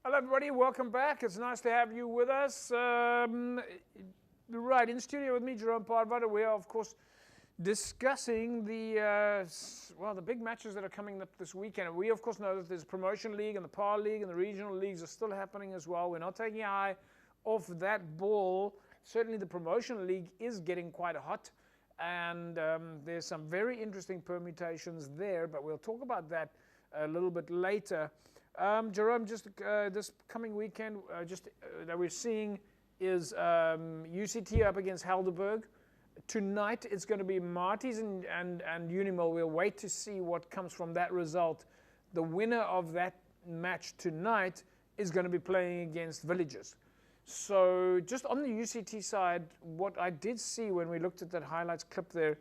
Hello, everybody. Welcome back. It's nice to have you with us. Right, in studio with me, Jerome Parvada. We are, of course, discussing the big matches that are coming up this weekend. And we, of course, know that there's Promotion League and the Power League and the regional leagues are still happening as well. We're not taking our eye off that ball. Certainly, the Promotion League is getting quite hot, and there's some very interesting permutations there. But we'll talk about that a little bit later. Jerome, just this coming weekend, that we're seeing is UCT up against Helderberg. Tonight it's going to be Marties and Unimil. We'll wait to see what comes from that result. The winner of that match tonight is going to be playing against Villages. So just on the UCT side, what I did see when we looked at that highlights clip there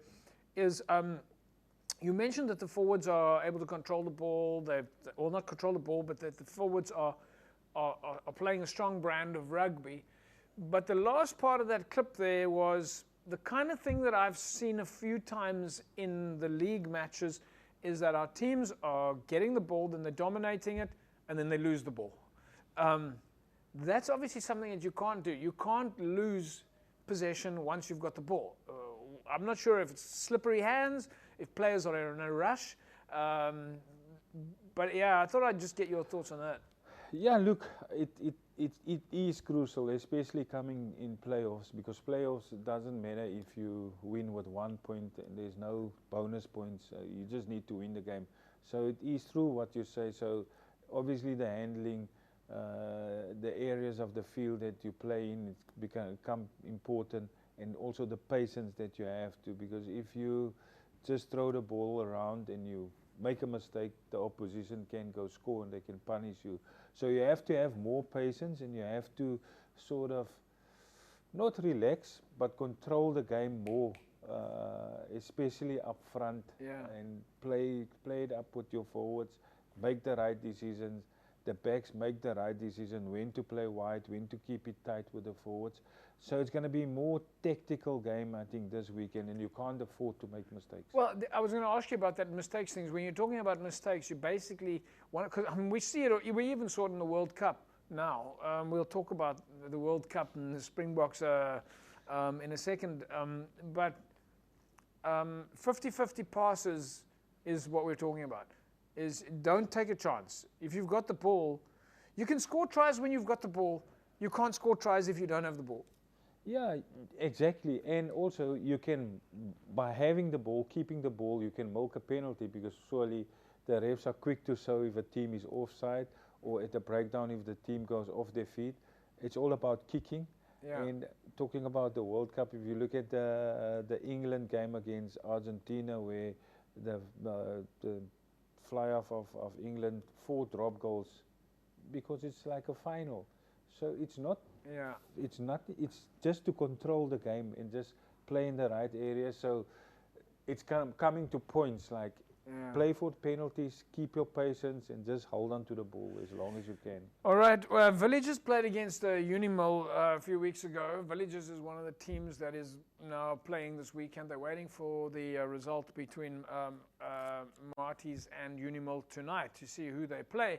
is you mentioned that the forwards are able to control the ball. Not control the ball, but that the forwards are playing a strong brand of rugby. But the last part of that clip there was the kind of thing that I've seen a few times in the league matches is that our teams are getting the ball, then they're dominating it, and then they lose the ball. That's obviously something that you can't do. You can't lose possession once you've got the ball. I'm not sure if it's slippery hands, if players are in a rush. But yeah, I thought I'd just get your thoughts on that. Yeah, look, it is crucial, especially coming in playoffs, because playoffs doesn't matter if you win with 1 point and there's no bonus points. You just need to win the game. So it is true what you say. So obviously the handling, the areas of the field that you play in, it's become important, and also the patience that you have to, because if you just throw the ball around and you make a mistake, the opposition can go score and they can punish you. So you have to have more patience, and you have to sort of not relax, but control the game more, especially up front, and play it up with your forwards, make the right decisions. The backs make the right decision when to play wide, when to keep it tight with the forwards. So it's going to be more tactical game, I think, this weekend, and you can't afford to make mistakes. Well, I was going to ask you about that mistakes things. When you're talking about mistakes, you basically want to, because we see it, we even saw it in the World Cup now. We'll talk about the World Cup and the Springboks in a second. But 50-50 passes is what we're talking about. Is don't take a chance. If you've got the ball, you can score tries when you've got the ball. You can't score tries if you don't have the ball. Yeah, exactly. And also you can, by having the ball, keeping the ball, you can milk a penalty, because surely the refs are quick to show if a team is offside, or at the breakdown if the team goes off their feet. It's all about kicking. Yeah. And talking about the World Cup, if you look at the England game against Argentina, where the fly-off of England, 4 drop goals, because it's like a final. So it's just to control the game and just play in the right area. So it's coming to points like play for penalties, keep your patience, and just hold on to the ball as long as you can. All right, Villages played against Unimil a few weeks ago. Villages is one of the teams that is now playing this weekend. They're waiting for the result between Marties and Unimil tonight to see who they play.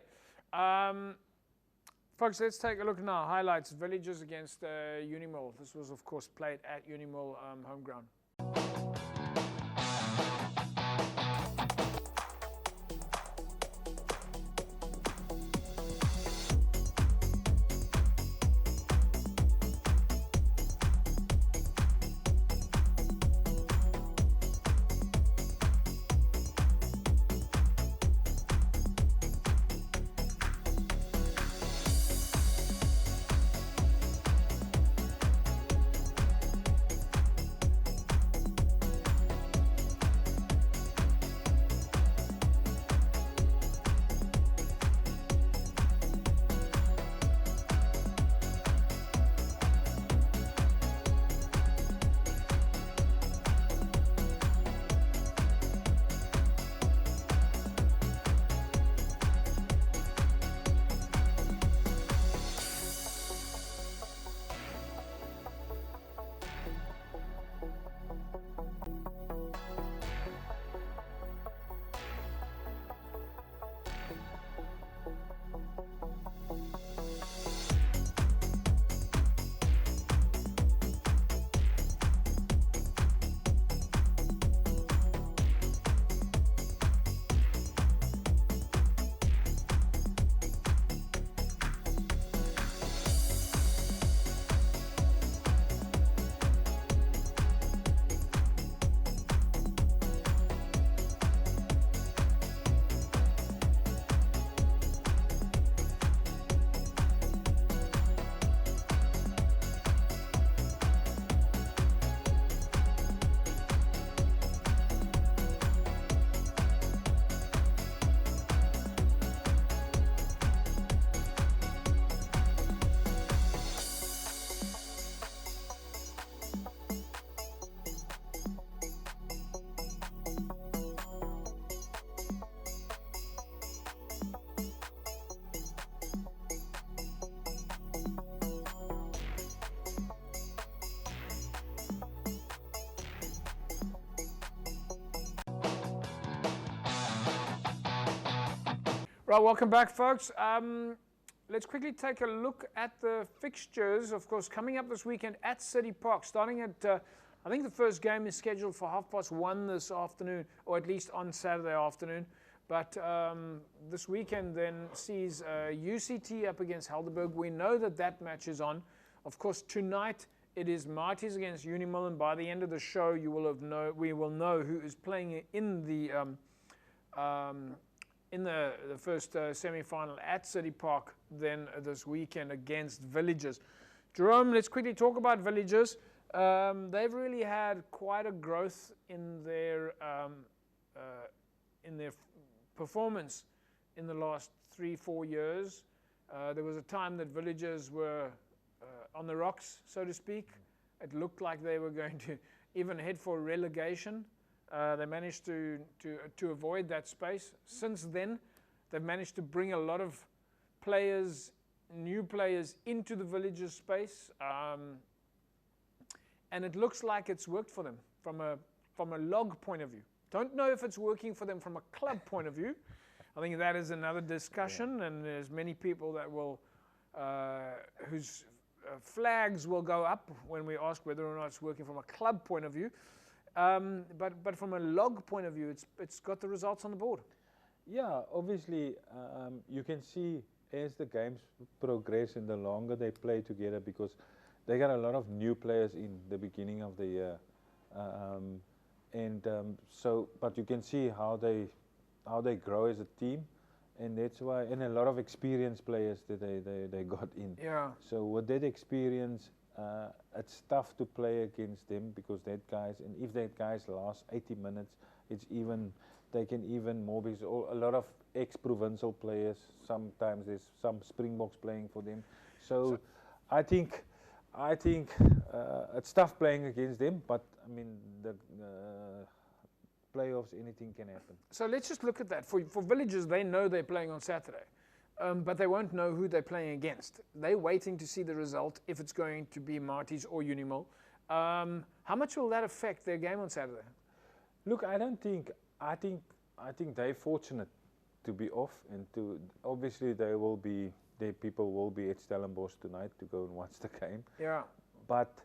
Folks, let's take a look now. Highlights: Villages against Unimil. This was, of course, played at Unimil home ground. Right, welcome back, folks. Let's quickly take a look at the fixtures, of course, coming up this weekend at City Park, starting at, I think the first game is scheduled for 1:30 this afternoon, or at least on Saturday afternoon. But this weekend then sees UCT up against Helderberg. We know that that match is on. Of course, tonight it is Marties against Unimil, and by the end of the show, we will know who is playing in the first semi-final at City Park then this weekend against Villagers. Jerome, let's quickly talk about Villagers. They've really had quite a growth in their performance in the last 3-4 years. There was a time that Villagers were on the rocks, so to speak. It looked like they were going to even head for relegation. They managed to avoid that space. Since then, they've managed to bring a lot of players, new players, into the Villagers space, and it looks like it's worked for them from a log point of view. Don't know if it's working for them from a club point of view. I think that is another discussion, and there's many people that will whose flags will go up when we ask whether or not it's working from a club point of view. But from a log point of view, it's got the results on the board. Yeah, obviously, you can see as the games progress and the longer they play together, because they got a lot of new players in the beginning of the year, but you can see how they grow as a team, and that's why, and a lot of experienced players that they got in. Yeah. So with that experience, it's tough to play against them, because that guys, and if that guys last 80 minutes, they can even more, because a lot of ex-provincial players, sometimes there's some Springboks playing for them. So I think it's tough playing against them, but I mean the playoffs, anything can happen. So let's just look at that. For Villagers, they know they're playing on Saturday. But they won't know who they're playing against. They're waiting to see the result, if it's going to be Marties or Unimil. How much will that affect their game on Saturday? Look, I think they're fortunate to be off, and obviously their people will be at Stellenbosch tonight to go and watch the game. Yeah. But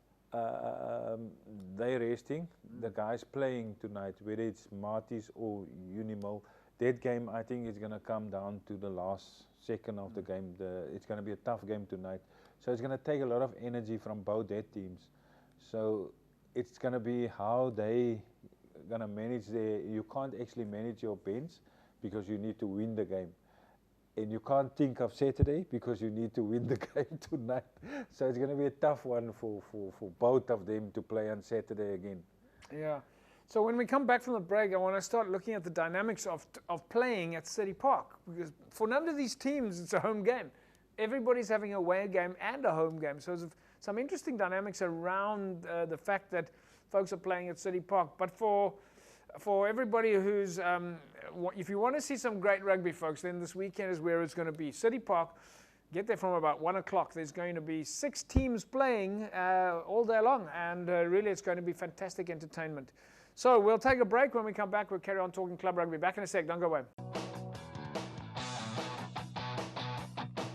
they're resting. The guys playing tonight, whether it's Marties or Unimil, that game, I think, is going to come down to the last second of the game. It's going to be a tough game tonight. So it's going to take a lot of energy from both their teams. So it's going to be how they going to manage you can't actually manage your bench, because you need to win the game. And you can't think of Saturday, because you need to win the game tonight. So it's going to be a tough one for both of them to play on Saturday again. Yeah. So when we come back from the break, I want to start looking at the dynamics of playing at City Park, because for none of these teams, it's a home game. Everybody's having a away game and a home game. So there's some interesting dynamics around the fact that folks are playing at City Park. But for everybody who's, if you want to see some great rugby, folks, then this weekend is where it's going to be. City Park, get there from about 1 o'clock. There's going to be 6 teams playing all day long, and really it's going to be fantastic entertainment. So we'll take a break. When we come back, we'll carry on talking club rugby. Back in a sec. Don't go away.